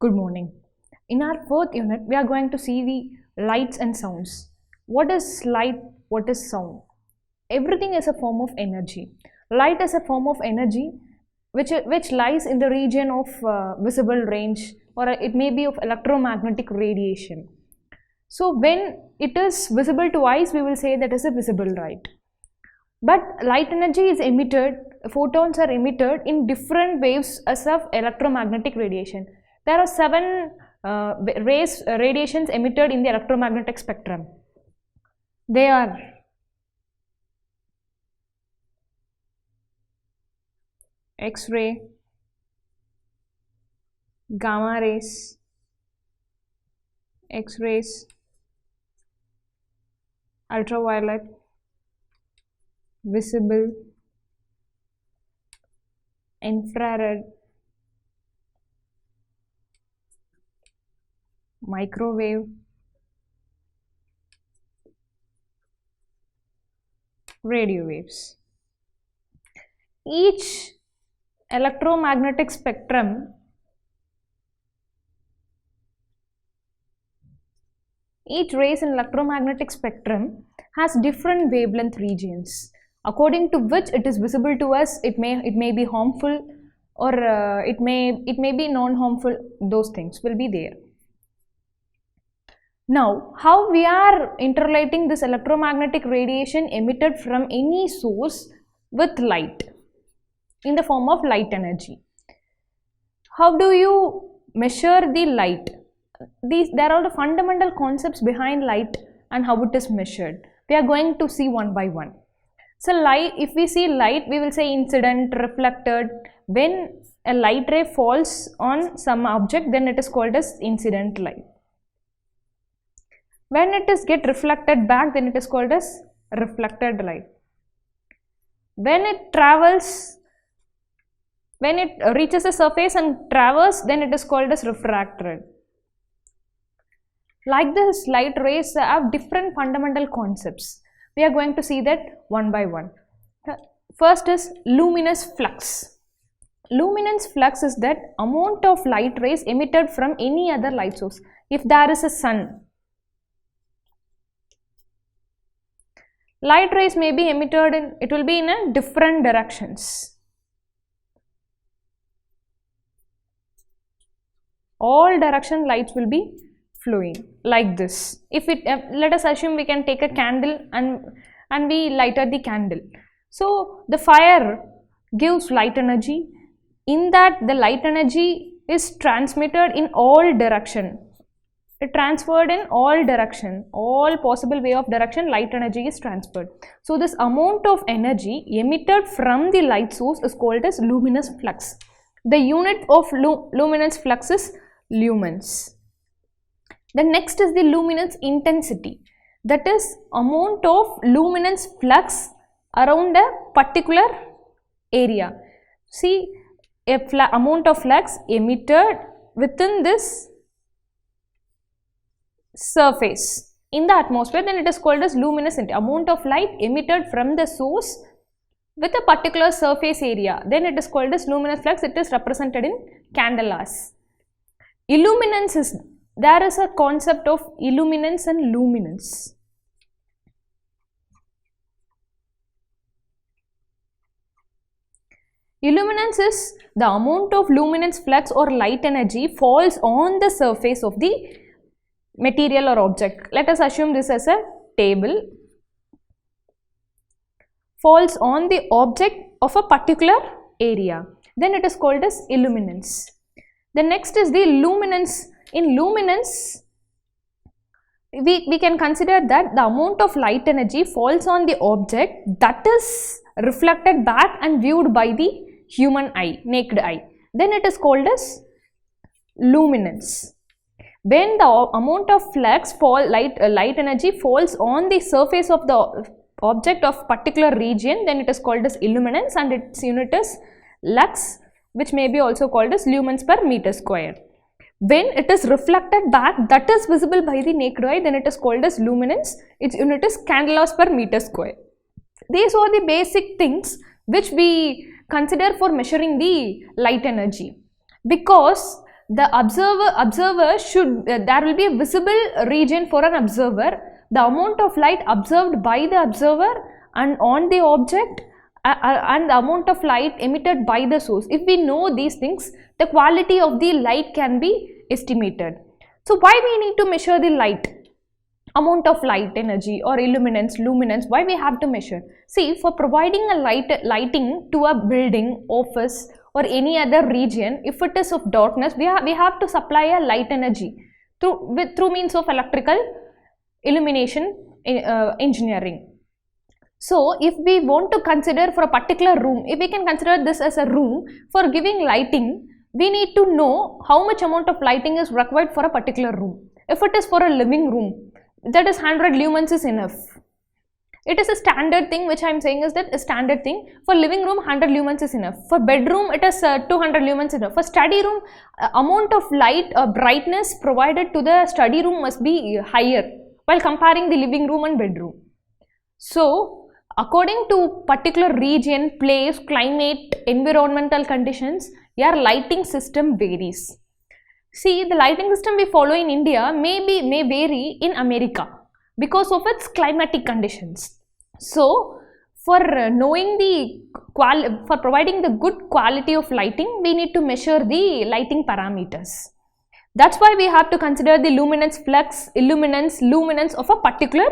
Good morning. In our fourth unit, we are going to see the lights and sounds. What is light? What is sound? Everything is a form of energy. Light is a form of energy which lies in the region of visible range, or it may be of electromagnetic radiation. So when it is visible to eyes, we will say that is a visible light. But light energy is emitted, photons are emitted in different waves as of electromagnetic radiation. There are 7 radiations emitted in the electromagnetic spectrum. They are X-ray, gamma rays, X-rays, ultraviolet, visible, infrared, microwave, radio waves. Each electromagnetic spectrum Each rays in electromagnetic spectrum has different wavelength regions, according to which it is visible to us. It may be harmful, or it may be non-harmful. Those things will be there. Now, how we are interrelating this electromagnetic radiation emitted from any source with light in the form of light energy? How do you measure the light? There are the fundamental concepts behind light and how it is measured. We are going to see one by one. So light, if we see light, we will say incident, reflected. When a light ray falls on some object, then it is called as incident light. When it is get reflected back, then it is called as reflected light. When it travels, when it reaches the surface and travels, then it is called as refracted. Like this, light rays have different fundamental concepts. We are going to see that one by one. First is luminous flux. Luminance flux is that amount of light rays emitted from any other light source. If there is a sun, light rays may be emitted in, it will be in a different directions. All direction lights will be flowing like this. If it let us assume we can take a candle and we lighted the candle. So the fire gives light energy. In that, the light energy is transmitted in all direction. It transferred in all direction, all possible way of direction, light energy is transferred. So this amount of energy emitted from the light source is called as luminous flux. The unit of luminance flux is lumens. The next is the luminance intensity. That is amount of luminance flux around a particular area. See, a amount of flux emitted within this surface in the atmosphere, then it is called as luminous intensity. Amount of light emitted from the source with a particular surface area, then it is called as luminous flux. It is represented in candle hours. Illuminance is, there is a concept of illuminance and luminance. Illuminance is the amount of luminance flux or light energy falls on the surface of the material or object. Let us assume this as a table, falls on the object of a particular area, then it is called as illuminance. The next is the luminance. In luminance, we can consider that the amount of light energy falls on the object that is reflected back and viewed by the human eye, naked eye, then it is called as luminance. When the amount of flux light energy falls on the surface of the object of particular region, then it is called as illuminance, and its unit is lux, which may be also called as lumens per meter square. When it is reflected back, that is visible by the naked eye, then it is called as luminance. Its unit is candle hours per meter square. These are the basic things which we consider for measuring the light energy, because the observer should, there will be a visible region for an observer, the amount of light observed by the observer and on the object, and the amount of light emitted by the source. If we know these things, the quality of the light can be estimated. So why we need to measure the light, amount of light energy or illuminance, luminance? Why we have to measure? See, for providing a lighting to a building, office or any other region, if it is of darkness, we have to supply a light energy through means of electrical illumination engineering. So if we want to consider for a particular room, if we can consider this as a room, for giving lighting, we need to know how much amount of lighting is required for a particular room. If it is for a living room, that is 100 lumens is enough. It is a standard thing, which I am saying is that a standard thing. For living room, 100 lumens is enough. For bedroom, it is 200 lumens enough. For study room, amount of light brightness provided to the study room must be higher while comparing the living room and bedroom. So according to particular region, place, climate, environmental conditions, your lighting system varies. See, the lighting system we follow in India may vary in America because of its climatic conditions. So for knowing for providing the good quality of lighting, we need to measure the lighting parameters. That's why we have to consider the luminance, flux, illuminance, luminance of a particular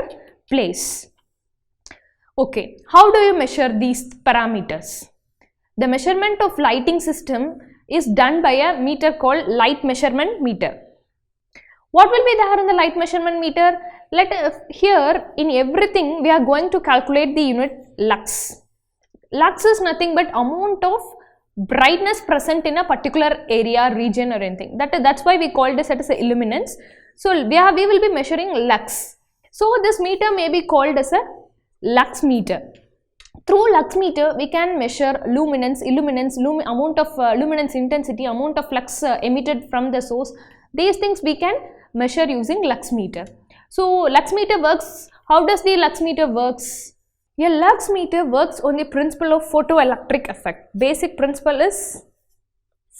place. Okay, how do you measure these parameters? The measurement of lighting system is done by a meter called light measurement meter. What will be there in the light measurement meter? Here in everything we are going to calculate the unit lux. Lux is nothing but amount of brightness present in a particular area, region or anything. That's why we call this as a illuminance. So we will be measuring lux. So this meter may be called as a lux meter. Through lux meter we can measure luminance, illuminance, amount of luminance intensity, amount of flux emitted from the source. These things we can measure using lux meter. So lux meter works. How does the lux meter works? A lux meter works on the principle of photoelectric effect. Basic principle is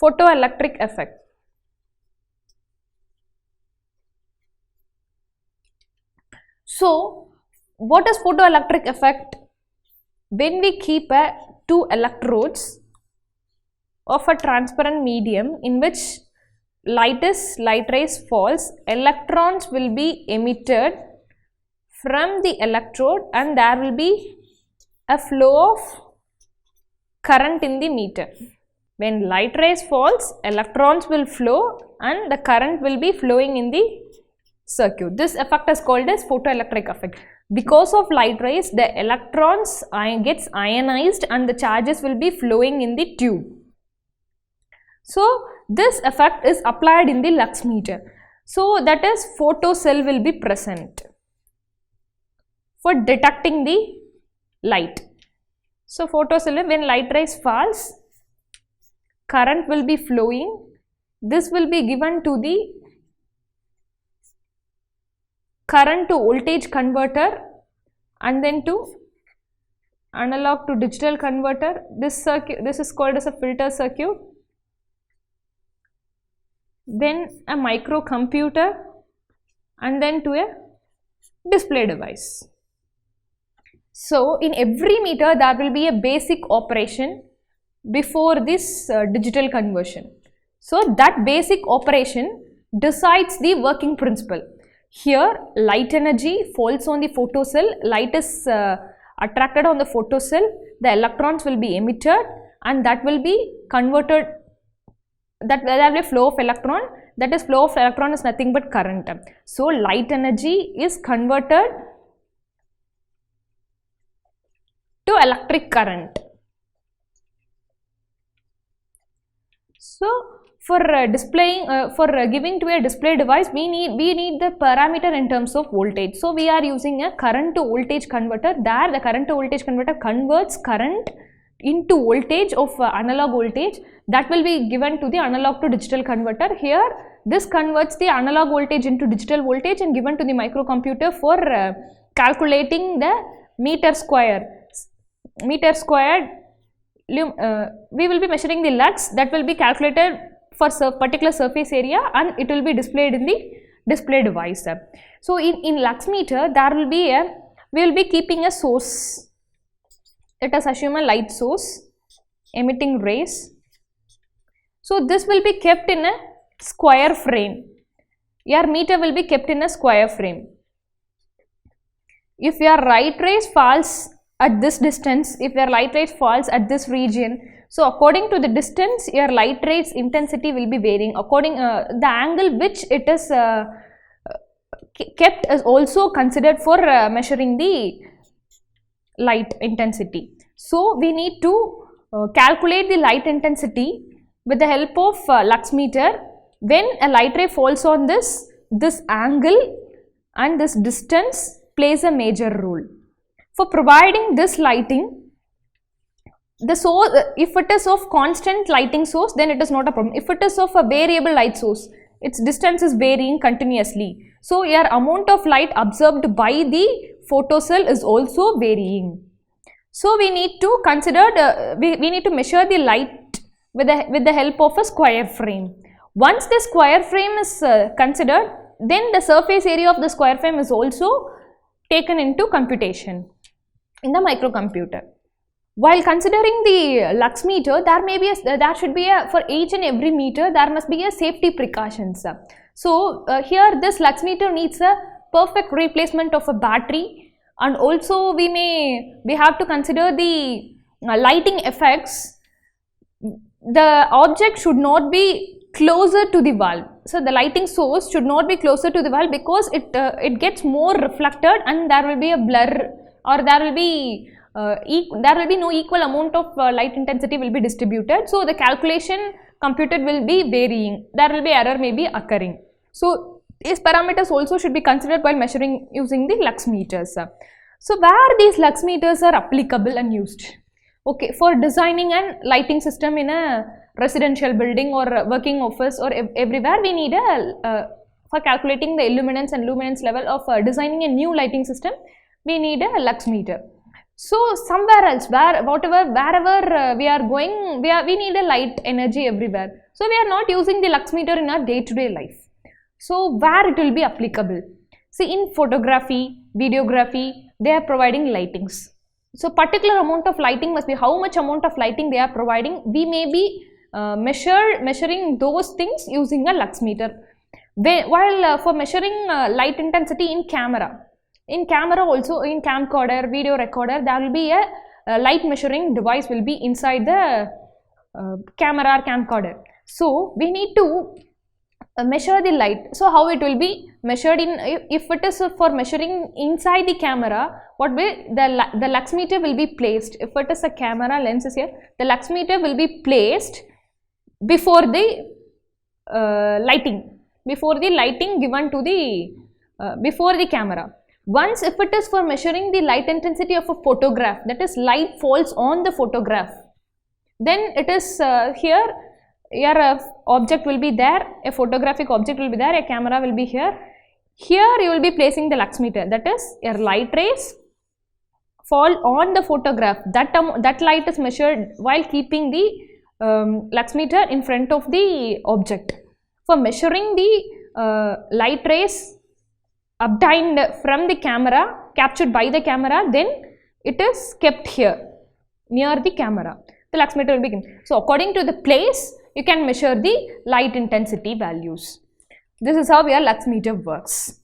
photoelectric effect. So what is photoelectric effect? When we keep two electrodes of a transparent medium in which light rays falls, electrons will be emitted from the electrode and there will be a flow of current in the meter. When light rays falls, electrons will flow and the current will be flowing in the circuit. This effect is called as photoelectric effect. Because of light rays, the electrons gets ionized and the charges will be flowing in the tube. So this effect is applied in the lux meter. So that is photocell will be present for detecting the light. So photocell, when light rays falls, current will be flowing. This will be given to the current to voltage converter and then to analog to digital converter. This is called as a filter circuit. Then a microcomputer and then to a display device. So in every meter there will be a basic operation before this digital conversion. So that basic operation decides the working principle. Here light energy falls on the photocell, light is attracted on the photocell, the electrons will be emitted and that will be converted, that will be a flow of electron, that is flow of electron is nothing but current. So light energy is converted to electric current. So for giving to a display device, we need the parameter in terms of voltage. So we are using a current to voltage converter. There the current to voltage converter converts current into voltage of analog voltage, that will be given to the analog to digital converter. Here this converts the analog voltage into digital voltage and given to the microcomputer for calculating the meter squared. We will be measuring the lux, that will be calculated for particular surface area, and it will be displayed in the display device. So in lux meter there will be we will be keeping a source. Let us assume a light source emitting rays. So this will be kept in a square frame. Your meter will be kept in a square frame. If your light rays falls at this distance, if your light rays falls at this region, so according to the distance, your light rays intensity will be varying. According the angle which it is kept is also considered for measuring the light intensity. So we need to calculate the light intensity with the help of lux meter. When a light ray falls on this angle and this distance plays a major role. For providing this lighting, the source, if it is of constant lighting source, then it is not a problem. If it is of a variable light source, its distance is varying continuously. So your amount of light absorbed by the photocell is also varying. So we need to consider, we need to measure the light with the help of a square frame. Once the square frame is considered, then the surface area of the square frame is also taken into computation in the microcomputer. While considering the lux meter, there should be for each and every meter there must be a safety precautions. So here this lux meter needs a perfect replacement of a battery, and also we have to consider the lighting effects. The object should not be closer to the valve. So the lighting source should not be closer to the valve, because it gets more reflected and there will be a blur, or there will be no equal amount of light intensity will be distributed. So the calculation computed will be varying. There will be error may be occurring. So these parameters also should be considered while measuring using the lux meters. So where these lux meters are applicable and used? Okay, for designing and lighting system in a residential building or working office or everywhere, we need for calculating the illuminance and luminance level of designing a new lighting system, we need a lux meter. So somewhere else, wherever we are going, we need a light energy everywhere. So we are not using the lux meter in our day-to-day life. So where it will be applicable? See, in photography, videography, they are providing lightings. So particular amount of lighting must be how much amount of lighting they are providing. We may be measuring those things using a lux meter. While for measuring light intensity in camera also, in camcorder, video recorder, there will be a light measuring device will be inside the camera or camcorder. So we need to measure the light. So how it will be measured in, if it is for measuring inside the camera, what will the lux meter will be placed. If it is a camera lens is here, the lux meter will be placed before the lighting given to the before the camera. Once if it is for measuring the light intensity of a photograph, that is light falls on the photograph, then it is here your object will be there, a photographic object will be there, a camera will be here. Here you will be placing the lux meter, that is your light rays fall on the photograph. That light is measured while keeping the lux meter in front of the object. For measuring the light rays obtained from the camera, captured by the camera, then it is kept here near the camera. The lux meter will be given. So according to the place, you can measure the light intensity values. This is how your lux meter works.